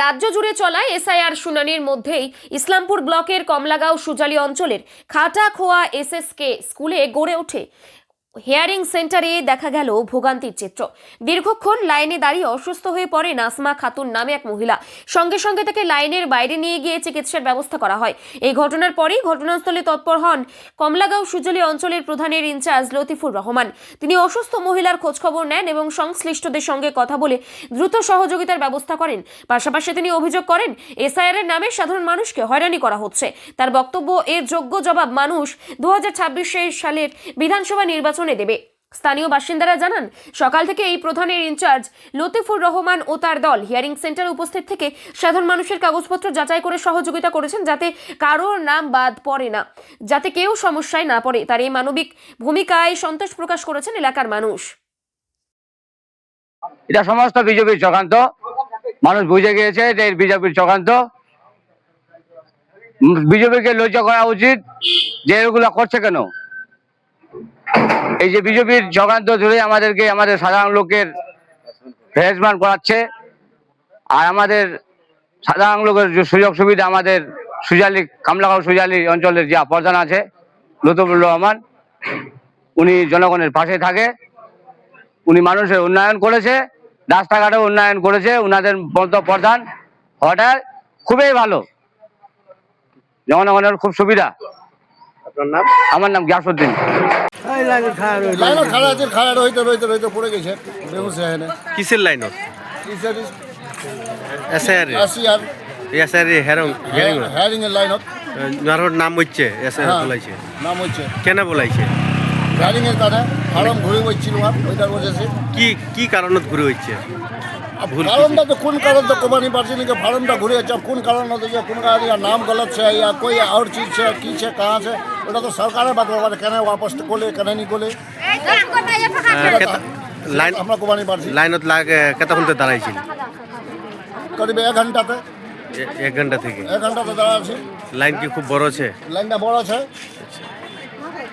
রাজ্য জুড়ে চলা এসআইআর শুনানির মধ্যেই ইসলামপুর ব্লকের কমলাগাঁও সুজালি অঞ্চলের খাটাখোয়া এসএসকে স্কুলে গড়ে ওঠে হিয়ারিং সেন্টারে দেখা গেল ভোগান্তির চিত্র। দীর্ঘক্ষণ লাইনে দাঁড়িয়ে অসুস্থ হয়ে পড়ে নাসমা খাতুন নামে এক মহিলা। সঙ্গে সঙ্গে তাকে লাইনের বাইরে নিয়ে গিয়ে চিকিৎসার ব্যবস্থা করা হয়। এই ঘটনার পরেই ঘটনাস্থলে তৎপর হন কমলাগাঁও সুজালি অঞ্চলের প্রধানের ইনচার্জ লতিফুর রহমান। তিনি অসুস্থ মহিলার খোঁজখবর নেন এবং সংশ্লিষ্টদের সঙ্গে কথা বলে দ্রুত সহযোগিতার ব্যবস্থা করেন। পাশাপাশি তিনি অভিযোগ করেন এসআইআর এর নামে সাধারণ মানুষকে হয়রানি করা হচ্ছে। তার বক্তব্য, এর যোগ্য জবাব মানুষ 2026 সালের বিধানসভা নির্বাচন দেবে। স্থানীয় বাসিন্দারা জানান, সকাল থেকে এই প্রধানের ইনচার্জ লতিফুর রহমান ও তার দল হিয়ারিং সেন্টারে উপস্থিত থেকে সাধারণ মানুষের কাগজপত্র যাচাই করে সহযোগিতা করেছেন, যাতে কারোর নাম বাদ পড়ে না, যাতে কেউ সমস্যায় না পড়ে। তার এই মানবিক ভূমিকায় সন্তোষ প্রকাশ করেছেন এলাকার মানুষ। এটা সমস্ত বিজেপির চক্রান্ত, মানুষ বুঝে গিয়েছে যে বিজেপির চক্রান্ত। বিজেপিকে লজ্জা করা উচিত যে এগুলো করছে কেন। এই যে বিজেপির চক্রান্ত ধরে আমাদের সাধারণ লোকের হ্যারাসমেন্ট করাচ্ছে, আর আমাদের সাধারণ লোকের যে সুযোগ সুবিধা, আমাদের কমলাগাঁও সুজালি অঞ্চলের যে প্রধান আছে লতিফুর রহমান, উনি জনগণের পাশে থাকে, উনি মানুষের উন্নয়ন করেছে, রাস্তাঘাটে উন্নয়ন করেছে। উনাদের মতো প্রধান হওয়াটা খুবই ভালো, জনগণের খুব সুবিধা। আমার নাম গিয়াসউদ্দিন। কিসের লাইন? নাম হচ্ছে কেন বলাইছে? কি কারণত ঘুরে হচ্ছে? फार्म तो कौन कारण तो कमानी पार्टी नहीं फार्म तो घूरे जब कौन कारण होते हैं कौन कारण या नाम गलत है या कोई और चीज़ है की है कहाँ से वो तो सरकार बात बात कहना वापस तो कोले कहना नहीं कोले लाइन हमरा कमानी पार्टी लाइन लागे कत घंटे दाঁড়াই ছিল? करीब 1 घंटा थे। 1 घंटा থেকে 1 घंटा तो दाঁড়া আছে। লাইন কি খুব বড় আছে? লাইনটা বড় আছে।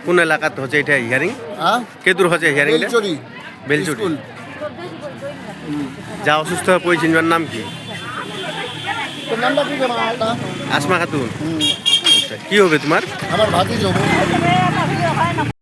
কোন এলাকাতে হচ্ছে এটা হিয়ারিং? হ্যাঁ, কে দূর হচ্ছে হিয়ারিং? বেলচুরি। যা অসুস্থ হয়ে পড়েছেন, ওর নাম কি? নামটা কি জানা? আসমা খাতুন। কি হবে তোমার? আমার ভাতিজি হবে।